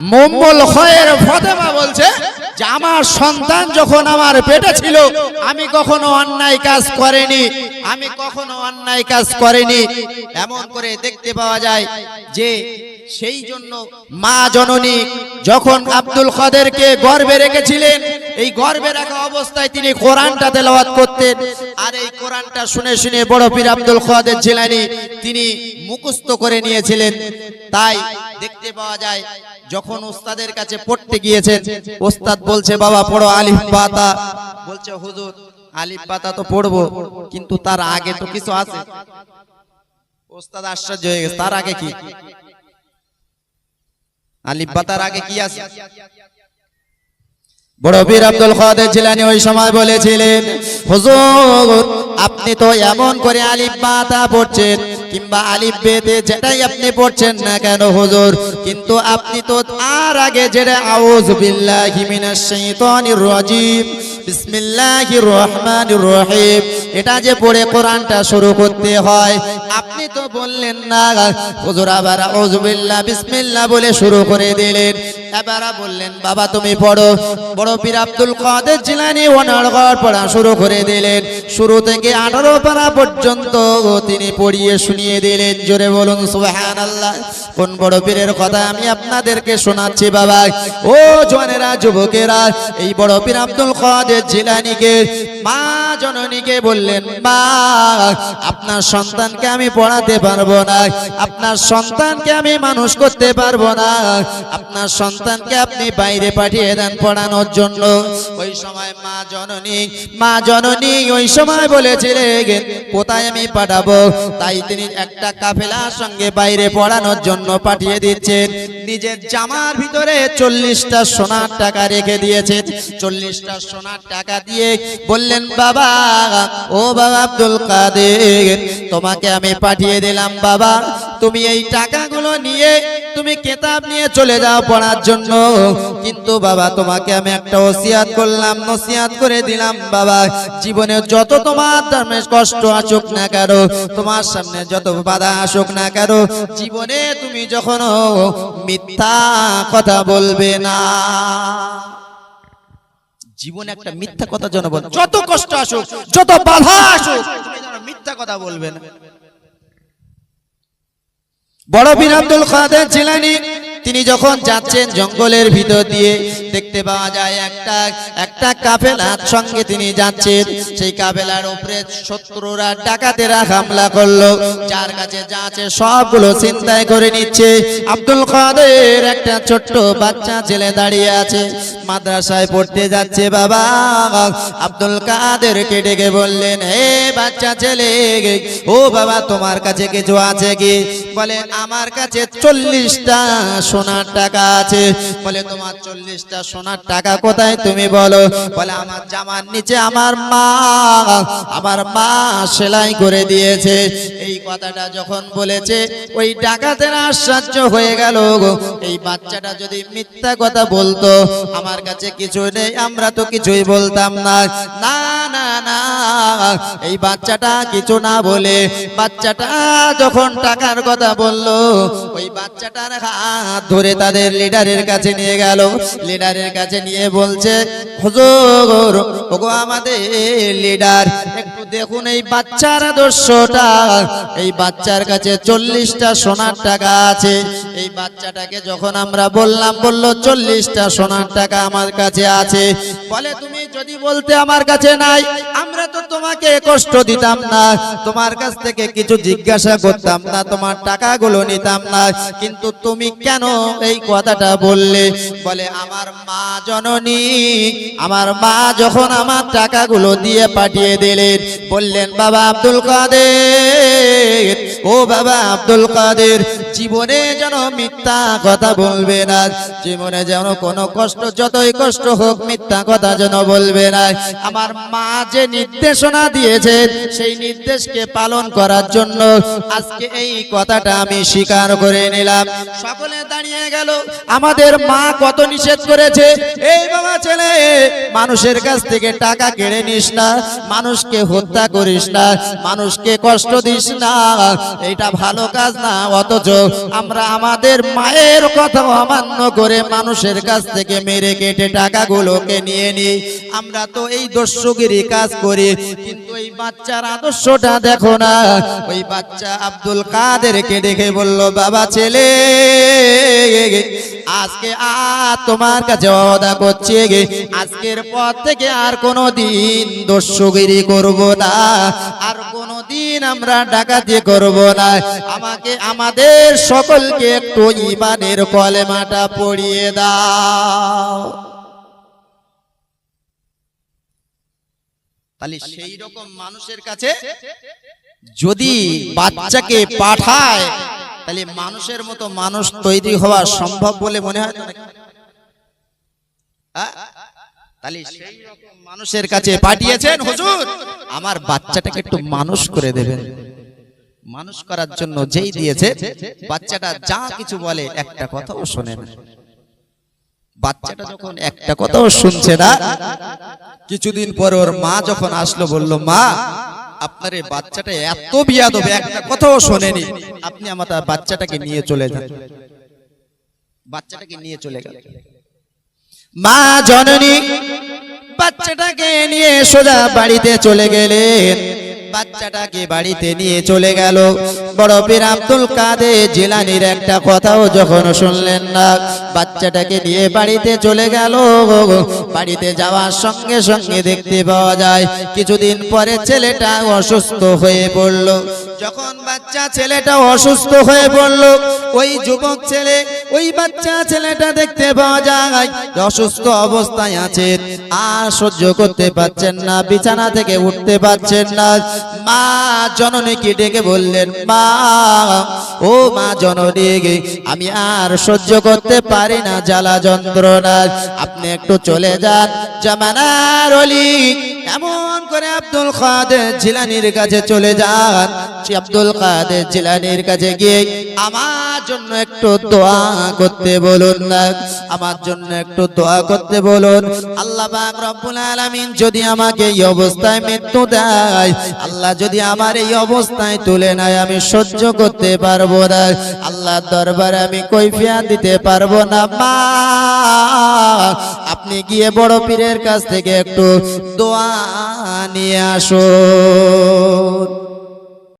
মোম্মল খয়ের ফাতেমা বলছে যে আমার সন্তান যখন আমার পেটে ছিল আমি কখনো অন্যায় কাজ করিনি, আমি কখনো অন্যায় কাজ করিনি। এমন করে দেখতে পাওয়া যায় যে সেই জন্য মা জননী যখন আব্দুল কাদেরকে গর্ভে রেখেছিলেন, এই গর্ভে রাখা অবস্থায় তিনি কোরআনটা তেলাওয়াত করতেন। আর এই কোরআনটা শুনে শুনে বড় পীর আব্দুল কাদের জিলানী তিনি মুখস্থ করে নিয়েছিলেন। তাই দেখতে পাওয়া যায় যখন ওস্তাদের কাছে পড়তে গিয়েছেন, ওস্তাদ বলছে বাবা পড়ো আলিফ বাতা, বলছে হুজুর আলিফ বাতা তো পড়বো, কিন্তু তার আগে তো কিছু আছে। ওস্তাদ আশ্চর্য হয়ে গেছে, তার আগে কি? আলিফ বাতার আগে কি আছে? বড় পীর আব্দুল কাদের জিলানী ওই সময় বলেছিলেন, হুজুর আপনি তো এমন করে আলিফ বাতা পড়ছেন কিংবা আলিফ বেতে যেটাই আপনি পড়ছেন না কেন হুজুর, কিন্তু আপনি তো আর আগে যেটা আউযু বিল্লাহি মিনাশ শাইতানির রাজিম বিসমিল্লাহির রহমানির রহিম এটা যে পড়ে কোরআনটা শুরু করতে হয়, আপনি তো বললেন না হুজুর, আবার আউযু বিল্লাহ বিসমিল্লাহ বলে শুরু করে দিলেন। এবার বললেন বাবা তুমি পড়ো। বড় পীর আব্দুল কাদের জিলানী ওনার ঘর পড়া শুরু করে দিলেন। শুরু থেকে 18 পারা পর্যন্ত তিনি পড়িয়ে শুনিয়ে দিলেন। জোরে বলুন সুবহানাল্লাহ। কোন বড় পীরের কথা আমি আপনাদেরকে শোনাচ্ছি বাবা। ও জওয়ানেরা, যুবকেরা, এই বড় পীর আব্দুল কাদের জিলানীকে মা জননীকে বললেন, মা আপনার সন্তানকে আমি পড়াতে পারবো না, আপনার সন্তানকে আমি মানুষ করতে পারবো না, আপনার সন্তানকে আপনি বাইরে পাঠিয়ে দেন পড়ানোর জন্য। ওই সময় মা জননী ওই সময় বলেছিলেন কোথায় আমি পাঠাবো? তাই তিনি একটা কাফেলার সঙ্গে বাইরে পড়ানোর জন্য পাঠিয়ে দিচ্ছেন। নিজের জামার ভিতরে 40টা সোনার টাকা রেখে দিয়েছেন। 40টা সোনার টাকা দিয়ে বললেন বাবা, ও বাবা আব্দুল কাদের, তোমাকে আমি পাঠিয়ে দিলাম বাবা, তুমি এই টাকাগুলো নিয়ে তুমি কিতাব নিয়ে চলে যাও পড়ার জন্য। কিন্তু বাবা তোমাকে আমি একটা ওসিয়াত করলাম, নসিহত করে দিলাম বাবা, জীবনে যত তোমার ধর্মে কষ্ট আসুক না কেন, তোমার সামনে যত বাধা আসুক না কেন, জীবনে তুমি যখন মিথ্যা কথা বলবে না। জীবনে একটা মিথ্যা কথা যেন বল, যত কষ্ট আসুক যত বাধা আসুক তুমি যেন মিথ্যা কথা বলবে না। বড় পীর আব্দুল কাদের জিলানী তিনি যখন যাচ্ছেন জঙ্গলের ভিতর দিয়ে, দেখতে পাওয়া যায় একটা কাফেলার সঙ্গে তিনি যাচ্ছেন। সেই কাফেলার উপরে শত্রুরা ডাকাতেরা হামলা করলো, যার কাছে যা আছে সবগুলো ছিনতাই করে নিচ্ছে। আব্দুল কাদের একটা ছোট্ট বাচ্চা ছেলে দাঁড়িয়ে আছে, মাদ্রাসায় পড়তে যাচ্ছে বাবা। আব্দুল কাদেরকে ডেকে বললেন, হে বাচ্চা ছেলে, ও বাবা তোমার কাছে কিছু আছে কি? বলে আমার কাছে 40টা সোনার টাকা আছে। বলে তোমার 40টা সোনার টাকা কোথায় তুমি বলো? বলে আমার জামার নিচে আমার মা সেলাই করে দিয়েছে। এই কথাটা যখন বলেছে ওই ডাকাতের আশ্চর্য হয়ে গেল, এই বাচ্চাটা যদি মিথ্যা কথা বলতো, আমার কাছে কিছু নেই আমরা তো কিছুই বলতাম না। না না না, এই বাচ্চাটা কিছু না বলে বাচ্চাটা যখন টাকার কথা বললো, ওই বাচ্চাটার হাত ধরে তাদের লিডারের কাছে নিয়ে গেল। লিডারের কাছে নিয়ে বলছে, হুজুর ওগো আমাদের লিডার, একটু দেখুন এই বাচ্চার আদর্শটা, এই বাচ্চার কাছে 40টা সোনার টাকা আছে। এই বাচ্চাটাকে যখন আমরা বললাম, বলল 40টা সোনার টাকা আমার কাছে আছে। বলে তুমি যদি বলতে আমার কাছে নাই, আমরা তো তোমাকে কষ্ট দিতাম না, তোমার কাছ থেকে কিছু জিজ্ঞাসা করতাম না, তোমার টাকাগুলো নিতাম না, কিন্তু তুমি কেন এই কথাটা বললে? বলে আমার মা জননী, আমার মা যখন আমার টাকাগুলো দিয়ে পাঠিয়ে দিলেন, বললেন বাবা আব্দুল কাদের, ও বাবা আব্দুল কাদের, জীবনে যেন মিথ্যা কথা বলবে না, জীবনে যেন কোনো কষ্ট, যতই কষ্ট হোক মিথ্যা কথা যেন বলবে না। আমার মা যে নির্দেশনা দিয়েছে সেই নির্দেশকে পালন করার জন্য আজকে এই কথাটা আমি স্বীকার করে নিলাম। সকলে দাঁড়িয়ে গেল। আমাদের মা কত নিষেধ করেছে, এই বাবা ছেলে মানুষের কাছ থেকে টাকা কেড়ে নিস না, মানুষকে হত্যা করিস না, মানুষকে কষ্ট দিস না, এটা ভালো কাজ না। অথচ আমরা আমাদের মায়ের কথা অমান্য করে মানুষের কাছ থেকে মেরে কেটে টাকাগুলোকে নিয়ে নিই। আমরা তো এই দস্যুগিরি কাজ করি, কিন্তু এই বাচ্চার আদর্শটা দেখো না। ওই বাচ্চা আব্দুল কাদেরকে দেখে বলল, বাবা ছেলে, আজকে তোমার কাছে ওয়াদা করছি, আজকের পর থেকে আর কোনোদিন দস্যুগিরি করব না, আর কোনোদিন আমরা ডাকাতি করব না। আমাকে আমাদের সকলকে একটু ঈমানের কলেমাটা পড়িয়ে দাও। তাহলে সেই রকম মানুষের কাছে যদি বাচ্চাকে পাঠায়, তাহলে মানুষের মতো মানুষ তৈরি হওয়া সম্ভব বলে মনে হয়? তাহলে সেই রকম মানুষের কাছে পাঠিয়েছেন, হুজুর আমার বাচ্চাটাকে একটু মানুষ করে দেবেন। মানুষ করার জন্য যেই দিয়েছে, বাচ্চাটা যা কিছু বলে একটা কথাও শোনে না। বাচ্চাটা যখন একটা কথাও শুনছে না, কিছুদিন পর ওর মা যখন আসলো, বলল, মা আপনার এই বাচ্চাটা এত বিয়াদব, একটা কথাও শোনেনি, আপনি আমার বাচ্চাটাকে নিয়ে চলে যান। বাচ্চাটাকে নিয়ে চলে গেল। মা জননী বাচ্চাটাকে নিয়ে সোজা বাড়িতে চলে গেলেন। বাচ্চাটাকে বাড়িতে নিয়ে চলে গেল। বড় পীর আব্দুল কাদের জিলানীর একটা কথাও যখন শুনলেন না, বাচ্চাটাকে নিয়ে বাড়িতে চলে গেল। বাড়িতে যাওয়ার সঙ্গে সঙ্গে দেখতে পাওয়া যায় কিছুদিন পরে ছেলেটা অসুস্থ হয়ে পড়ল। যখন বাচ্চা ছেলেটা অসুস্থ হয়ে পড়ল, ওই যুবক ছেলে, ওই বাচ্চা ছেলেটা দেখতে পাওয়া যায় অসুস্থ অবস্থায় আছে, আর সহ্য করতে পারছেন না, বিছানা থেকে উঠতে পারছেন না। মা জননীকে ডেকে বললেন, মা, ও মা জননী, আমি আর সহ্য করতে পারি না জ্বালা যন্ত্রণা, আপনি একটু চলে যান। জামানার ওলি এমন করে আব্দুল কাদের জিলানীর কাছে চলে যান। আব্দুল কাদের জিলানীর কাছে গিয়ে, আমার জন্য একটু দোয়া করতে বলুন না, আমার জন্য একটু দোয়া করতে বলুন। আল্লাহ পাক রব্বুল আলামিন যদি আমাকে এই অবস্থায় মৃত্যু দেয়, আল্লাহ যদি আমার এই অবস্থায় তুলে নেয়, আমি সহ্য করতে পারবো না, আল্লাহর দরবারে আমি কৈফিয়ত দিতে পারবো না। মা, আপনি গিয়ে বড় পীরের কাছ থেকে একটু দোয়া নিয়ে আসুন।